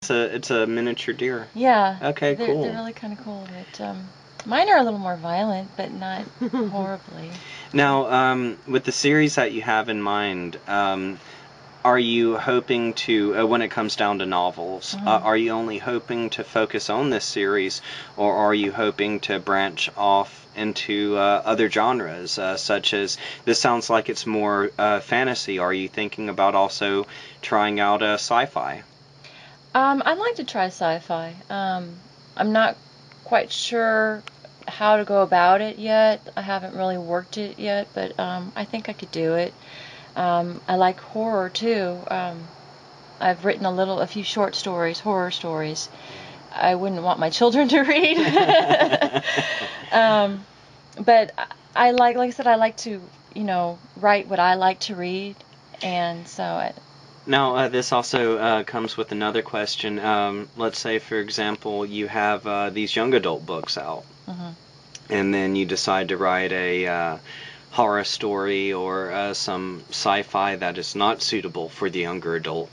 it's a miniature deer. Yeah. Okay, cool. They're really kind of cool. But mine are a little more violent, but not horribly. Now, with the series that you have in mind, are you hoping to, when it comes down to novels, are you only hoping to focus on this series, or are you hoping to branch off into other genres, such as, this sounds like it's more fantasy. Are you thinking about also trying out sci-fi? I'd like to try sci-fi. I'm not quite sure how to go about it yet. I haven't really worked it yet, but I think I could do it. I like horror too. I've written a few short stories, horror stories. I wouldn't want my children to read. But like I said, I like to, write what I like to read, and so. Now, this also comes with another question. Let's say, for example, you have these young adult books out, and then you decide to write a horror story or some sci-fi that is not suitable for the younger adult.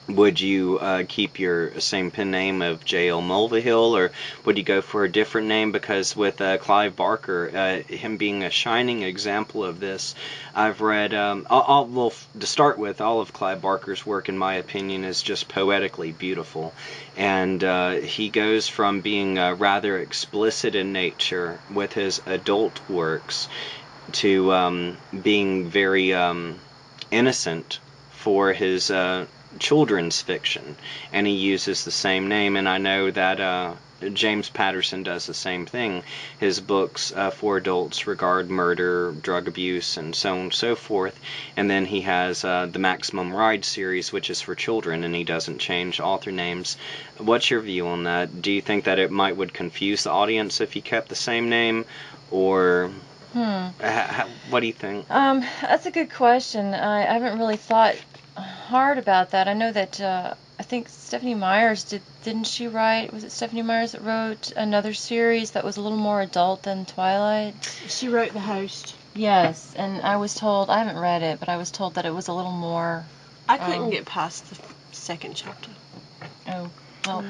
Would you keep your same pen name of J.L. Mulvihill, or would you go for a different name? Because with Clive Barker, him being a shining example of this, I've read, well, to start with, all of Clive Barker's work, in my opinion, is just poetically beautiful. And he goes from being rather explicit in nature with his adult works to being very innocent for his children's fiction, and he uses the same name. And I know that James Patterson does the same thing. His books for adults regard murder, drug abuse, and so on and so forth. And then he has the Maximum Ride series, which is for children, and he doesn't change author names. What's your view on that? Do you think that it would confuse the audience if he kept the same name, or what do you think? That's a good question. I haven't really thought hard about that. I know that I think Stephanie Myers didn't she write? Was it Stephanie Myers that wrote another series that was a little more adult than Twilight? She wrote The Host. Yes, and I was told, I haven't read it, but I was told that it was a little more. I couldn't get past the second chapter. Oh. Well,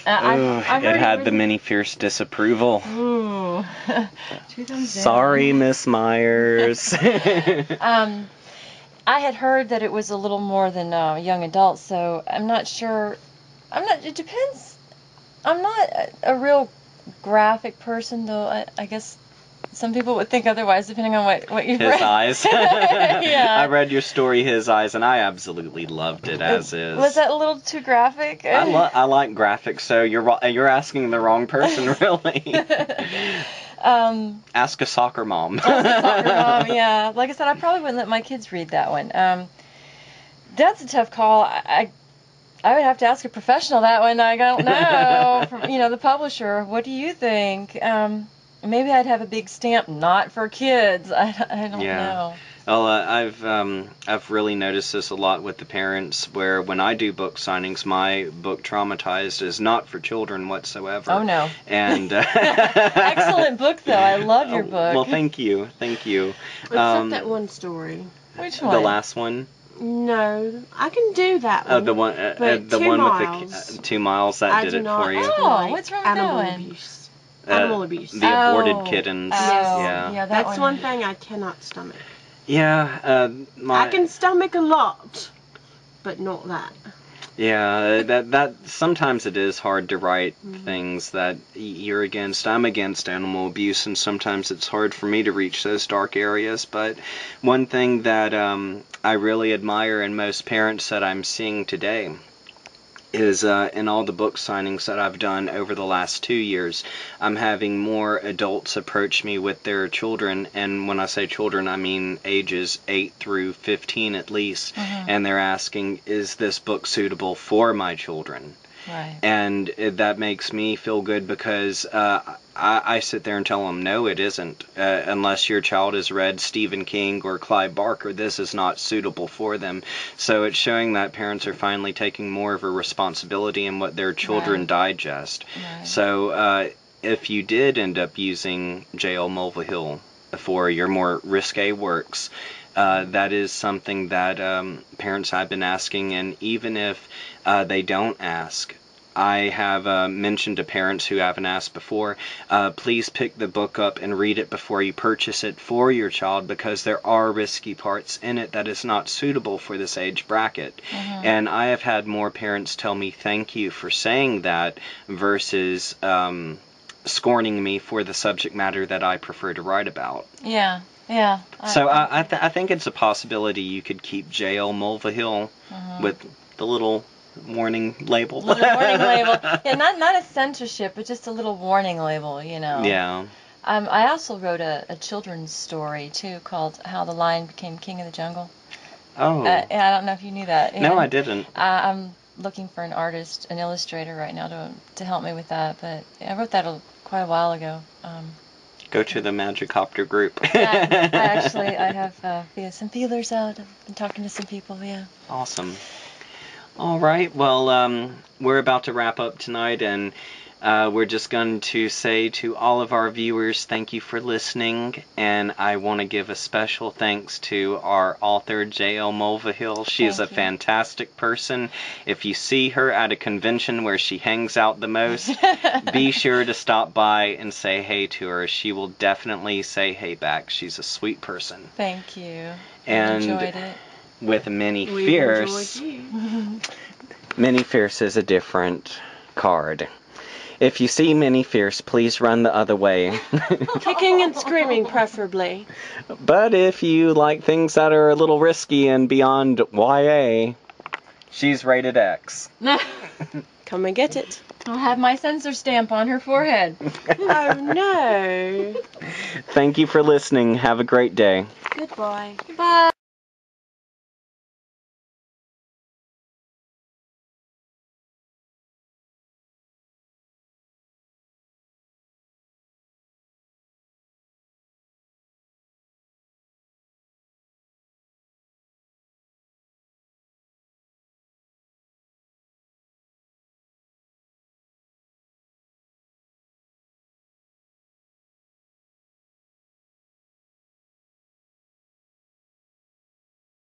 it had the Minnie Fierce disapproval. Ooh. Sorry, Miss Myers. I had heard that it was a little more than young adults, so I'm not sure. It depends. I'm not a real graphic person, though. I guess some people would think otherwise, depending on what you've read. His eyes. Yeah. I read your story, His Eyes, and I absolutely loved it as is. Was that a little too graphic? I like graphics, so you're asking the wrong person, really. Ask a soccer mom. Ask a soccer mom, yeah. Like I said, I probably wouldn't let my kids read that one. That's a tough call. I would have to ask a professional that one. I don't know. From, the publisher. What do you think? Maybe I'd have a big stamp, not for kids. I don't know. Well, I've really noticed this a lot with the parents, where when I do book signings, my book Traumatized is not for children whatsoever. Oh, no. And excellent book, though. I love your book. Well, thank you. Except that one story. Which one? The last one. No, I can do that one. Oh, the one with the 2 miles that did it for you. Oh, what's wrong with that one? Abuse. Animal abuse. The aborted kittens. Yeah, that's one thing I cannot stomach. Yeah, I can stomach a lot, but not that. Yeah, that sometimes it is hard to write things that you're against. I'm against animal abuse, and sometimes it's hard for me to reach those dark areas. But one thing that I really admire in most parents that I'm seeing today is in all the book signings that I've done over the last 2 years, I'm having more adults approach me with their children, and when I say children, I mean ages 8 through 15 at least, and they're asking, is this book suitable for my children? Right. And that makes me feel good, because I sit there and tell them, no, it isn't. Unless your child has read Stephen King or Clive Barker, this is not suitable for them. So it's showing that parents are finally taking more of a responsibility in what their children digest. Right. So if you did end up using J.L. Mulvihill for your more risque works, that is something that parents have been asking, and even if they don't ask, I have mentioned to parents who haven't asked before, please pick the book up and read it before you purchase it for your child, because there are risky parts in it that is not suitable for this age bracket. And I have had more parents tell me thank you for saying that versus scorning me for the subject matter that I prefer to write about. Yeah. So I think it's a possibility you could keep J.L. Mulvihill with the little warning label. Little warning label. Yeah, not a censorship, but just a little warning label, you know. Yeah. I also wrote a children's story, too, called How the Lion Became King of the Jungle. Oh. And I don't know if you knew that. No, I didn't. I'm looking for an artist, an illustrator right now to help me with that, but I wrote that quite a while ago. Go to the Magicopter group. I have some feelers out. I've been talking to some people, yeah. Awesome. All right, well, we're about to wrap up tonight, and we're just going to say to all of our viewers, thank you for listening, and I want to give a special thanks to our author, J.L. Mulvihill. She is a fantastic person. If you see her at a convention where she hangs out the most, be sure to stop by and say hey to her. She will definitely say hey back. She's a sweet person. Thank you. And I enjoyed it. With Minnie Fierce, Minnie Fierce is a different card. If you see Minnie Fierce, please run the other way. Kicking and screaming, preferably. But if you like things that are a little risky and beyond YA, she's rated X. Come and get it. I'll have my censor stamp on her forehead. Oh no. Thank you for listening. Have a great day. Goodbye. Bye.